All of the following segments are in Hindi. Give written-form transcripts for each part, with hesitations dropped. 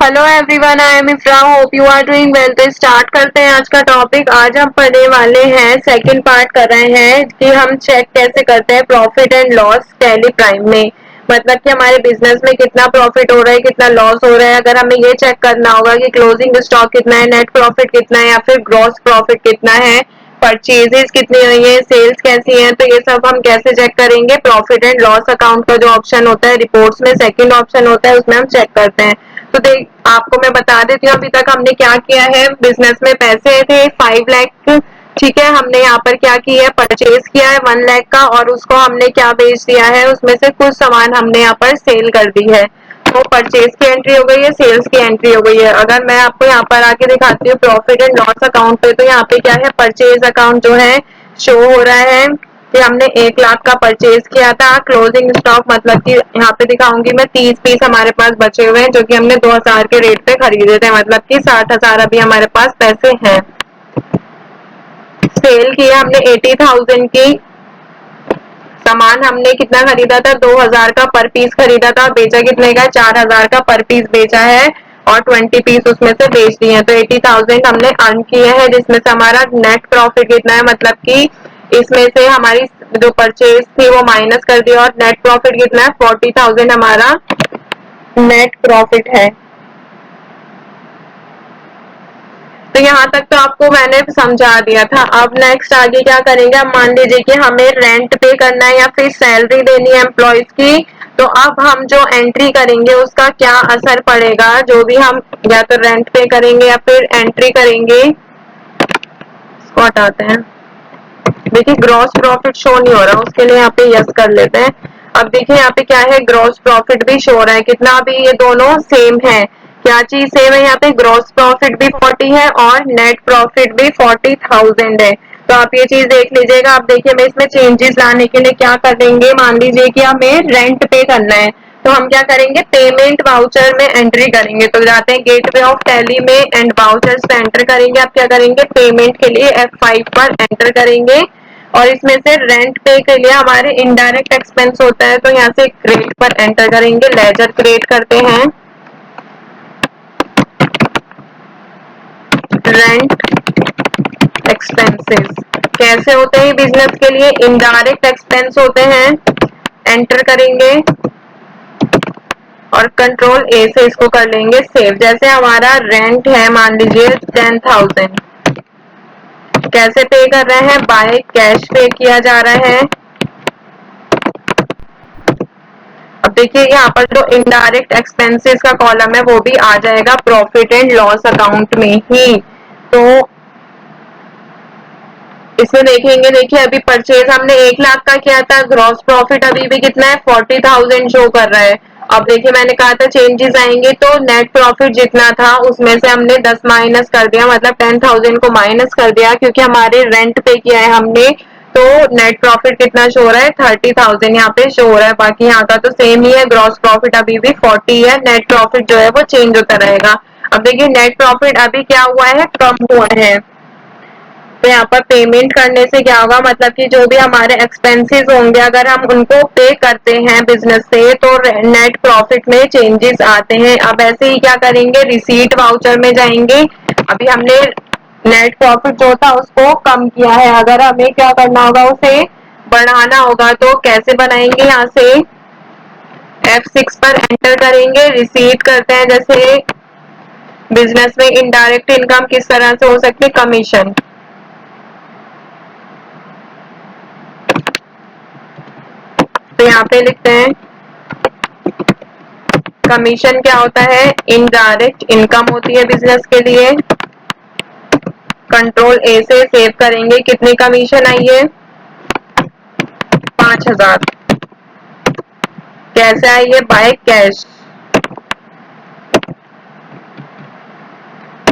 Hello everyone, I am Ifra, hope you are doing well. तो स्टार्ट करते हैं आज का टॉपिक। आज हम पढ़ने वाले हैं, सेकंड पार्ट कर रहे हैं कि हम चेक कैसे करते हैं profit and loss tally prime में। मतलब कि हमारे बिजनेस में कितना प्रॉफिट हो रहा है, कितना लॉस हो रहा है। अगर हमें ये चेक करना होगा कि क्लोजिंग स्टॉक कितना है, नेट प्रॉफिट कितना है या फिर ग्रॉस प्रॉफिट कितना है, परचेजेस कितनी हुई है, सेल्स कैसी है, तो ये सब हम कैसे चेक करेंगे। प्रॉफिट एंड लॉस अकाउंट का जो ऑप्शन होता है रिपोर्ट्स में, सेकंड ऑप्शन होता है, उसमें हम चेक करते हैं। तो देख, आपको मैं बता देती हूँ अभी तक हमने क्या किया है। बिजनेस में पैसे थे 5 लाख, ठीक है। हमने यहाँ पर क्या किया है, परचेज किया है 1 लाख का, और उसको हमने क्या बेच दिया है, उसमें से कुछ सामान हमने यहाँ पर सेल कर दी है। तो परचेज की एंट्री हो गई है, सेल्स की एंट्री हो गई है। अगर मैं आपको यहाँ पर आके दिखाती हूँ प्रॉफिट एंड लॉस अकाउंट पे, तो यहाँ पे क्या है, परचेज अकाउंट जो है शो हो रहा है कि हमने 1 लाख का परचेज किया था। क्लोजिंग स्टॉक मतलब कि यहाँ पे दिखाऊंगी मैं, 30 पीस हमारे पास बचे हुए हैं जो कि हमने 2000 के रेट पे खरीदे थे, मतलब कि 60,000 अभी हमारे पास पैसे हैं। सेल किया हमने 80,000 की। सामान हमने कितना खरीदा था, 2000 का पर पीस खरीदा था। बेचा कितने का, 4000 का पर पीस बेचा है, और 20 पीस उसमें से बेच दिए हैं। तो 80,000 हमने अर्न किए हैं, जिसमें से हमारा नेट प्रॉफिट कितना है, मतलब कि इसमें से हमारी जो परचेज थी वो माइनस कर दिया, और नेट प्रॉफिट कितना है, 40,000 हमारा नेट प्रॉफिट है। तो यहाँ तक तो आपको मैंने समझा दिया था। अब नेक्स्ट आगे क्या करेंगे, अब मान लीजिए कि हमें रेंट पे करना है या फिर सैलरी देनी है एम्प्लॉयज की। तो अब हम जो एंट्री करेंगे उसका क्या असर पड़ेगा, जो भी हम या तो रेंट पे करेंगे या फिर एंट्री करेंगे। इसको हटाते हैं। देखिए ग्रॉस प्रॉफिट शो नहीं हो रहा, उसके लिए यहाँ पे यस कर लेते हैं। अब देखिए यहाँ पे क्या है, ग्रॉस प्रॉफिट भी शो हो रहा है कितना, अभी ये दोनों सेम है। क्या चीज सेम है, यहाँ पे ग्रॉस प्रॉफिट भी 40 है और नेट प्रॉफिट भी 40,000 है। तो आप ये चीज देख लीजिएगा। आप देखिए हमें इसमें चेंजेस लाने के लिए क्या करेंगे, मान लीजिए कि हमें रेंट पे करना है, तो हम क्या करेंगे, पेमेंट वाउचर में एंट्री करेंगे। तो जाते हैं गेटवे ऑफ टैली में एंड वाउचर्स पे एंटर करेंगे। आप क्या करेंगे, पेमेंट के लिए F5 पर एंटर करेंगे, और इसमें से रेंट पे के लिए हमारे इनडायरेक्ट एक्सपेंस होता है, तो यहाँ से क्रेडिट पर एंटर करेंगे। लेजर क्रिएट करते हैं, रेंट एक्सपेंसेस कैसे होते हैं बिजनेस के लिए, इनडायरेक्ट एक्सपेंस होते हैं। एंटर करेंगे और कंट्रोल ए से इसको कर लेंगे सेव। जैसे हमारा रेंट है मान लीजिए 10,000, कैसे पे कर रहे हैं, बाय कैश पे किया जा रहा है। अब देखिए यहाँ पर जो इनडायरेक्ट एक्सपेंसेस का कॉलम है वो भी आ जाएगा प्रॉफिट एंड लॉस अकाउंट में ही। तो इसमें देखेंगे, देखिए अभी परचेज हमने 1 लाख का किया था, ग्रॉस प्रॉफिट अभी भी कितना है, 40,000 शो कर रहा है। अब देखिए मैंने कहा था चेंजेस आएंगे, तो नेट प्रॉफिट जितना था उसमें से हमने 10 माइनस कर दिया, मतलब 10,000 को माइनस कर दिया, क्योंकि हमारे रेंट पे किया है हमने। तो नेट प्रॉफिट कितना शो हो रहा है, 30,000 यहाँ पे शो हो रहा है। बाकी यहाँ का तो सेम ही है, ग्रॉस प्रॉफिट अभी भी 40 है, नेट प्रॉफिट जो है वो चेंज होता रहेगा। अब देखिए नेट प्रॉफिट अभी क्या हुआ है, कम हुआ है। तो यहाँ पर पेमेंट करने से क्या होगा, मतलब कि जो भी हमारे एक्सपेंसेस होंगे अगर हम उनको पे करते हैं बिजनेस से, तो नेट प्रॉफिट में चेंजेस आते हैं। अब ऐसे ही क्या करेंगे, रिसीट वाउचर में जाएंगे। अभी हमने नेट प्रॉफिट जो था उसको कम किया है, अगर हमें क्या करना होगा, उसे बढ़ाना होगा। तो कैसे बनाएंगे, यहाँ से F6 पर एंटर करेंगे, रिसीट करते हैं। जैसे बिजनेस में इनडायरेक्ट इनकम किस तरह से हो सकती है, कमीशन। तो यहाँ पे लिखते हैं कमीशन क्या होता है, इनडायरेक्ट इनकम होती है बिजनेस के लिए। कंट्रोल ए से सेव करेंगे, कितनी कमीशन आई है, 5,000। कैसे आई है, बाय कैश।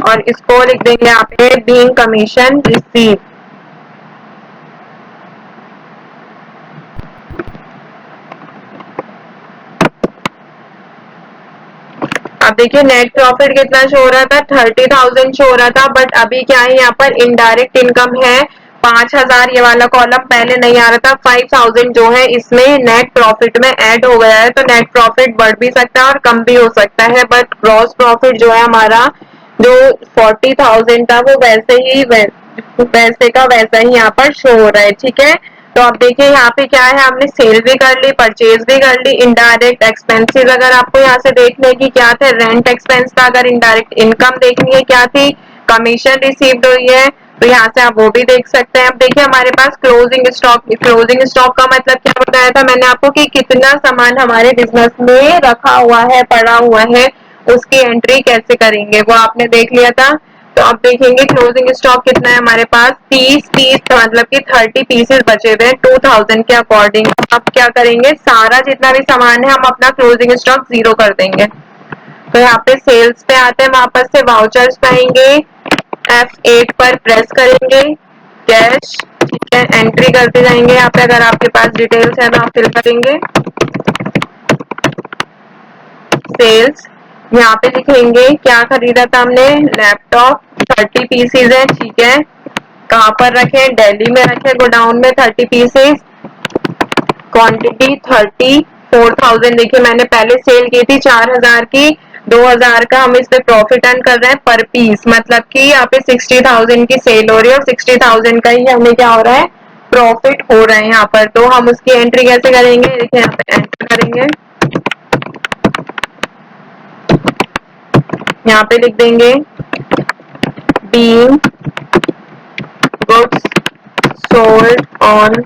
और इसको लिख देंगे यहाँ पे बीइंग कमीशन रिसीव। अब देखिए नेट प्रॉफिट कितना शो हो रहा था, 30,000 शो हो रहा था, बट अभी क्या है, यहाँ पर इनडायरेक्ट इनकम है 5000 ये वाला कॉलम पहले नहीं आ रहा था, 5000 जो है इसमें नेट प्रॉफिट में ऐड हो गया है, तो नेट प्रॉफिट बढ़ भी सकता है और कम भी हो सकता है, बट ग्रॉस प्रॉफिट जो है हमारा जो 40,000 था वो वैसे का वैसा ही यहाँ पर शो हो रहा है। ठीक है, तो अब देखिए यहाँ पे क्या है, हमने सेल भी कर ली, परचेज भी कर ली। इनडायरेक्ट एक्सपेंसेस अगर आपको यहाँ से देखने की क्या थे, रेंट एक्सपेंस था। अगर इनडायरेक्ट इनकम देखनी है क्या थी, कमीशन रिसीव्ड हुई है, तो यहाँ से आप वो भी देख सकते हैं। अब देखिए हमारे पास क्लोजिंग स्टॉक का मतलब क्या बताया था मैंने आपको कि कितना सामान हमारे बिजनेस में रखा हुआ है, पड़ा हुआ है, उसकी एंट्री कैसे करेंगे वो आपने देख लिया था। तो अब देखेंगे क्लोजिंग स्टॉक कितना है हमारे पास, 30 मतलब कि 30 पीसेस बचे हुए हैं 2000 के अकॉर्डिंग। अब क्या करेंगे, सारा जितना भी सामान है हम अपना क्लोजिंग स्टॉक 0 कर देंगे। तो यहाँ पे सेल्स पे आते हैं, वापस से वाउचर्स पाएंगे, F8 पर प्रेस करेंगे, कैश, ठीक है, एंट्री करते जाएंगे। यहाँ पे अगर आपके पास डिटेल्स है तो आप फिल करेंगे, सेल्स, यहाँ पे लिखेंगे क्या खरीदा था हमने, लैपटॉप 30 पीसेज है, ठीक है, कहाँ पर रखे, दिल्ली में रखे गोडाउन में 30 पीसेज, क्वांटिटी 34,000। देखिए मैंने पहले सेल की थी 4000 की, 2000 का हम इस पे प्रॉफिट अर्न कर रहे हैं पर पीस, मतलब कि यहाँ पे 60,000 की सेल हो रही है और 60,000 का ही हमें क्या हो रहा है, प्रॉफिट हो रहा है यहाँ पर। तो हम उसकी एंट्री कैसे करेंगे, देखिए यहाँ पे एंटर करेंगे, यहाँ पे लिख देंगे being goods sold on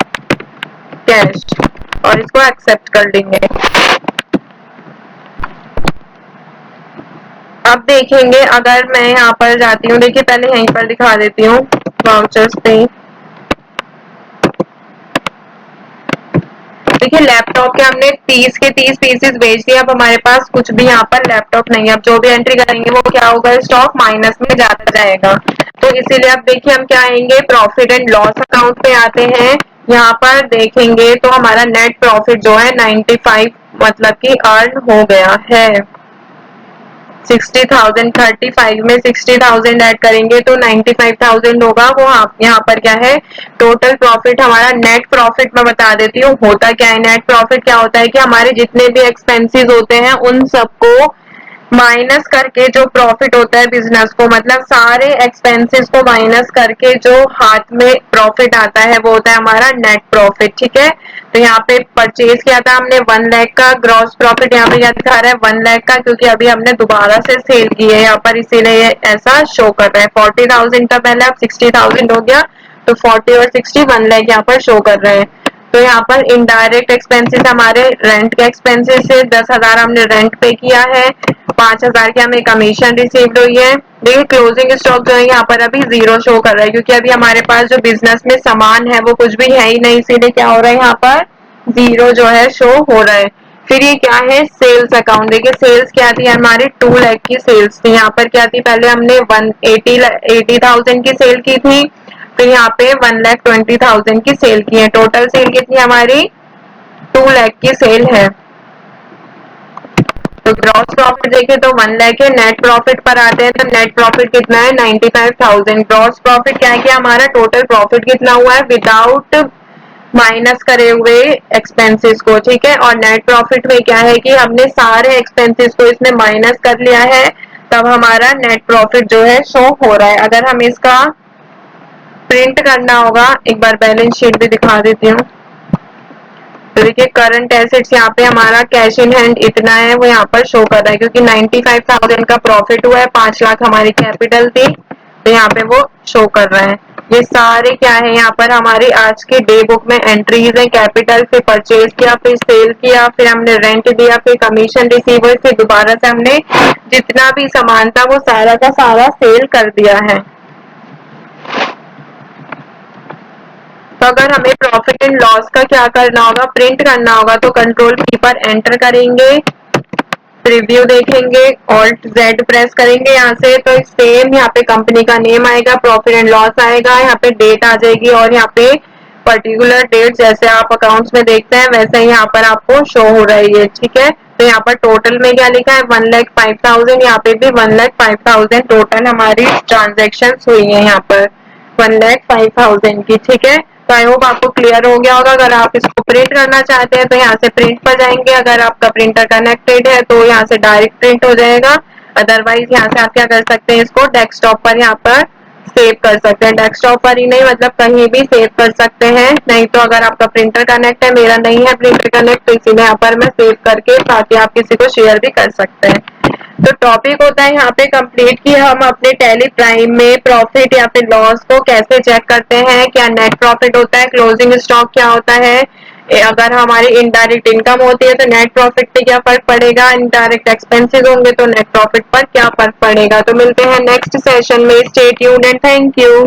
cash और इसको एक्सेप्ट कर लेंगे। अब देखेंगे अगर मैं यहाँ पर जाती हूँ, देखिए पहले यहीं पर दिखा देती हूँ वाउचर्स पे। देखिए लैपटॉप के हमने 30 के 30 पीसेस बेच दिए, अब हमारे पास कुछ भी यहाँ पर लैपटॉप नहीं है। अब जो भी एंट्री करेंगे वो क्या होगा, स्टॉक माइनस में जाता जाएगा। तो इसीलिए अब देखिए हम क्या आएंगे, प्रॉफिट एंड लॉस अकाउंट पे आते हैं। यहाँ पर देखेंगे तो हमारा नेट प्रॉफिट जो है 95 मतलब कि अर्न हो गया है। 60,000 35 में 60,000 ऐड करेंगे तो 95,000 होगा। वो यहाँ पर क्या है, टोटल प्रॉफिट हमारा नेट प्रॉफिट में बता देती हूँ। होता क्या है, नेट प्रॉफिट क्या होता है कि हमारे जितने भी एक्सपेंसेस होते हैं उन सबको माइनस करके जो प्रॉफिट होता है बिजनेस को, मतलब सारे एक्सपेंसेस को माइनस करके जो हाथ में प्रॉफिट आता है वो होता है हमारा नेट प्रॉफिट। ठीक है, तो यहाँ पे परचेज किया था हमने 1 लाख का, ग्रॉस प्रॉफिट यहाँ पे क्या दिखा रहा है 1 लाख का, क्योंकि अभी हमने दोबारा से सेल की है यहाँ पर, इसीलिए ऐसा शो कर रहा है। 40,000 था पहले, अब 60,000 हो गया, तो 40 और 60 1 लाख यहाँ पर शो कर रहे हैं। तो यहाँ पर इनडायरेक्ट एक्सपेंसेस हमारे रेंट के एक्सपेंसेस से 10,000 हमने रेंट पे किया है, 5,000 की हमें कमीशन रिसीव्ड हुई है। देखिए क्लोजिंग स्टॉक जो है यहाँ पर अभी 0 शो कर रहा है, क्योंकि अभी हमारे पास जो बिजनेस में सामान है वो कुछ भी है ही नहीं, इसीलिए क्या हो रहा है यहाँ पर 0 जो है शो हो रहा है। फिर ये क्या है, सेल्स अकाउंट। देखिए सेल्स क्या थी हमारी, 2 लाख की सेल्स थी। यहाँ पर क्या थी, पहले हमने 180,000 की सेल की थी, फिर यहाँ पे 1,20,000 की सेल की है। टोटल सेल कितनी हमारी 2 लाख की सेल है। तो ग्रॉस प्रॉफिट देखे तो 1 लाख है। नेट प्रॉफिट पर आते हैं तो नेट प्रॉफिट कितना है 95,000। ग्रॉस प्रॉफिट क्या है कि हमारा टोटल प्रॉफिट कितना हुआ है विदाउट माइनस करे हुए एक्सपेंसेस को। ठीक है, और नेट प्रॉफिट में क्या है कि हमने सारे एक्सपेंसेस को इसमें माइनस कर लिया है, तब हमारा नेट प्रॉफिट जो है शो हो रहा है। अगर हम इसका प्रिंट करना होगा, एक बार बैलेंस शीट भी दिखा देती हूँ। तो देखिए करंट एसेट्स यहाँ पे हमारा कैश इन हैंड इतना है, वो यहाँ पर शो कर रहा है, क्योंकि 95,000 का प्रॉफिट हुआ है, 5 लाख हमारी कैपिटल थी, तो यहाँ पे वो शो कर रहा है। ये सारे क्या है यहाँ पर हमारी आज की डे बुक में एंट्रीज है। कैपिटल, फिर परचेज किया, फिर सेल किया, फिर हमने रेंट दिया, फिर कमीशन रिसीव हुई, फिर दोबारा से हमने जितना भी सामान था वो सारा का सारा सेल कर दिया है। तो अगर हमें प्रॉफिट एंड लॉस का क्या करना होगा, प्रिंट करना होगा, तो कंट्रोल की पर एंटर करेंगे, रिव्यू देखेंगे, ऑल्ट जेड प्रेस करेंगे यहाँ से, तो सेम यहाँ पे कंपनी का नेम आएगा, प्रॉफिट एंड लॉस आएगा, यहाँ पे डेट आ जाएगी और यहाँ पे पर्टिकुलर डेट जैसे आप अकाउंट्स में देखते हैं वैसे ही यहाँ पर आपको शो हो रही है। ठीक है, तो यहाँ पर टोटल में क्या लिखा है 1,05,000, यहाँ पे भी 1,05,000 टोटल हमारी ट्रांजेक्शन हुई है यहाँ पर। 1,05,000 की। ठीक है, तो आई होप आपको क्लियर हो गया होगा। अगर आप इसको प्रिंट करना चाहते हैं तो यहाँ से प्रिंट पर जाएंगे, अगर आपका प्रिंटर कनेक्टेड है तो यहाँ से डायरेक्ट प्रिंट हो जाएगा, अदरवाइज यहाँ से आप क्या कर सकते हैं, इसको डेस्कटॉप पर यहाँ पर सेव कर सकते हैं। डेस्कटॉप पर ही नहीं, मतलब कहीं भी सेव कर सकते हैं। नहीं तो अगर आपका प्रिंटर कनेक्ट है, मेरा नहीं है प्रिंटर कनेक्ट, तो इसीलिए यहाँ पर मैं सेव करके ताकि आप किसी को शेयर भी कर सकते हैं। तो टॉपिक होता है यहाँ पे कंप्लीट कि हम अपने टैली प्राइम में प्रॉफिट या फिर लॉस को कैसे चेक करते हैं, क्या नेट प्रॉफिट होता है, क्लोजिंग स्टॉक क्या होता है, अगर हमारी इनडायरेक्ट इनकम होती है तो नेट प्रॉफिट पे क्या फर्क पड़ेगा, इनडायरेक्ट एक्सपेंसेस होंगे तो नेट प्रॉफिट पर क्या फर्क पड़ेगा। तो मिलते हैं नेक्स्ट सेशन में। Stay tuned and thank you.